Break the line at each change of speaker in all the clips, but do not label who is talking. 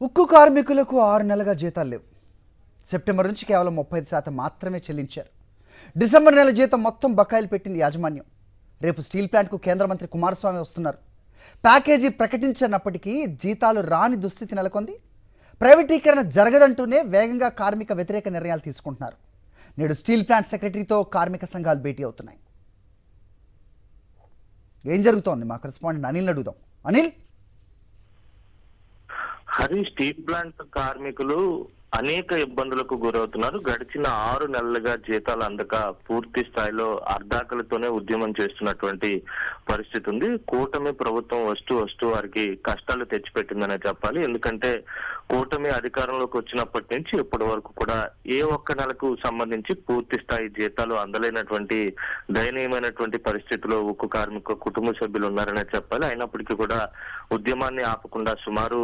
ఉక్కు కార్మికులకు 6 నెలలుగా జీతాలు లేవు. సెప్టెంబర్ నుంచి కేవలం 35% మాత్రమే చెల్లించారు. డిసెంబర్ నెల జీతం మొత్తం బకాయిలు పెట్టింది యాజమాన్యం. రేపు స్టీల్ ప్లాంట్కు కేంద్ర మంత్రి కుమారస్వామి వస్తున్నారు. ప్యాకేజీ ప్రకటించినప్పటికీ జీతాలు రాని దుస్థితి నెలకొంది. ప్రైవేటీకరణ జరగదంటూనే వేగంగా కార్మిక వ్యతిరేక నిర్ణయాలు తీసుకుంటున్నారు. నేడు స్టీల్ ప్లాంట్ సెక్రటరీతో కార్మిక సంఘాలు భేటీ అవుతున్నాయి. ఏం జరుగుతోంది? మా కరెస్పాండెంట్ అనిల్ని అడుగుదాం. అనిల్,
స్టీల్ ప్లాంట్ కార్మికులు అనేక ఇబ్బందులకు గురవుతున్నారు. గడిచిన 6 నెలలుగా జీతాలు అందక పూర్తి స్థాయిలో అర్ధాకలతోనే ఉద్యమం చేస్తున్నటువంటి పరిస్థితి ఉంది. కూటమి ప్రభుత్వం వస్తూ వారికి కష్టాలు తెచ్చిపెట్టిందనే చెప్పాలి. ఎందుకంటే కూటమి అధికారంలోకి వచ్చినప్పటి నుంచి ఇప్పటి వరకు కూడా ఏ ఒక్క నెలకు సంబంధించి పూర్తి స్థాయి జీతాలు అందలేనటువంటి దయనీయమైనటువంటి పరిస్థితిలో ఉక్కు కార్మిక కుటుంబ సభ్యులు ఉన్నారనే చెప్పాలి. అయినప్పటికీ కూడా ఉద్యమాన్ని ఆపకుండా సుమారు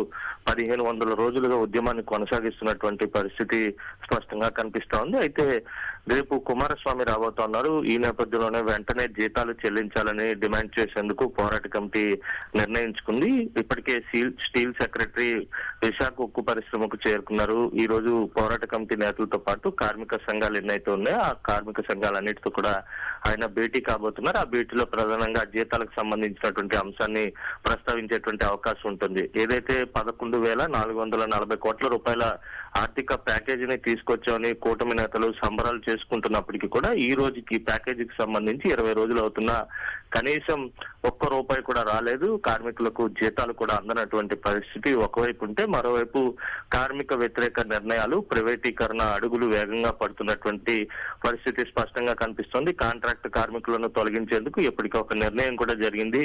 1500 రోజులుగా ఉద్యమాన్ని కొనసాగిస్తున్నటువంటి పరిస్థితి స్పష్టంగా కనిపిస్తా ఉంది. అయితే రేపు కుమారస్వామి రాబోతున్నారు. ఈ నేపథ్యంలోనే వెంటనే జీతాలు చెల్లించాలని డిమాండ్ చేసేందుకు పోరాట కమిటీ నిర్ణయించుకుంది. ఇప్పటికే స్టీల్ సెక్రటరీ విశాఖ ఉక్కు పరిశ్రమకు చేరుకున్నారు. ఈ రోజు పోరాట కమిటీ నేతలతో పాటు కార్మిక సంఘాలు ఎన్నైతే ఉన్నాయో ఆ కార్మిక సంఘాలన్నిటితో కూడా ఆయన భేటీ కాబోతున్నారు. ఆ భేటీలో ప్రధానంగా జీతాలకు సంబంధించినటువంటి అంశాన్ని ప్రస్తావించేటువంటి అవకాశం ఉంటుంది. ఏదైతే 11,440 కోట్ల రూపాయల ఆర్థిక ప్యాకేజీని తీసుకొచ్చామని కూటమి నేతలు సంబరాలు చేసుకుంటున్నప్పటికీ కూడా ఈ రోజుకి ప్యాకేజీకి సంబంధించి 20 రోజులు అవుతున్నా కనీసం ఒక్క రూపాయి కూడా రాలేదు. కార్మికులకు జీతాలు కూడా అందనటువంటి పరిస్థితి ఒకవైపు ఉంటే, మరోవైపు కార్మిక వ్యతిరేక నిర్ణయాలు, ప్రైవేటీకరణ అడుగులు వేగంగా పడుతున్నటువంటి పరిస్థితి స్పష్టంగా కనిపిస్తుంది. కాంట్రాక్ట్ కార్మికులను తొలగించేందుకు ఇప్పటికీ ఒక నిర్ణయం కూడా జరిగింది.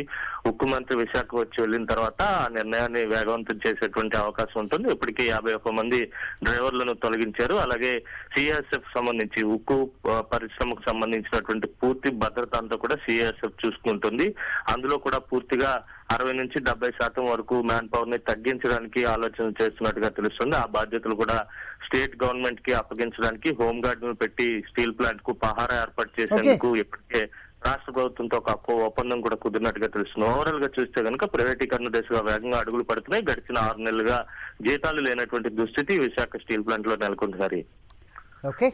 ఉక్కు మంత్రి విశాఖ వచ్చి వెళ్ళిన తర్వాత ఆ నిర్ణయాన్ని వేగవంతం చేసేటువంటి అవకాశం ఉంటుంది. ఇప్పటికీ 51 మంది డ్రైవర్లను తొలగించారు. అలాగే సిఎస్ఎఫ్ సంబంధించి ఉక్కు పరిశ్రమకు సంబంధించినటువంటి పూర్తి భద్రత అంతా కూడా సిఎస్ఎఫ్ చూసుకుంటుంది. అందులో కూడా పూర్తిగా 60 నుంచి 70% వరకు మ్యాన్ పవర్ ని తగ్గించడానికి ఆలోచన చేస్తున్నట్టుగా తెలుస్తుంది. ఆ బాధ్యతలు కూడా స్టేట్ గవర్నమెంట్ కి అప్పగించడానికి హోంగార్డ్ ను పెట్టి స్టీల్ ప్లాంట్ కు పహారా ఏర్పాటు చేసేందుకు ఇప్పటికే రాష్ట్ర ప్రభుత్వంతో ఒక ఒప్పందం కూడా కుదిరినట్టుగా తెలుస్తుంది. ఓవరాల్ గా చూస్తే కనుక ప్రైవేటీకరణ దిశగా వేగంగా అడుగులు పడుతున్నాయి. గడిచిన 6 నెలలుగా జీతాలు లేనటువంటి దుస్థితి విశాఖ స్టీల్ ప్లాంట్ లో నెలకొంది.
ఓకే.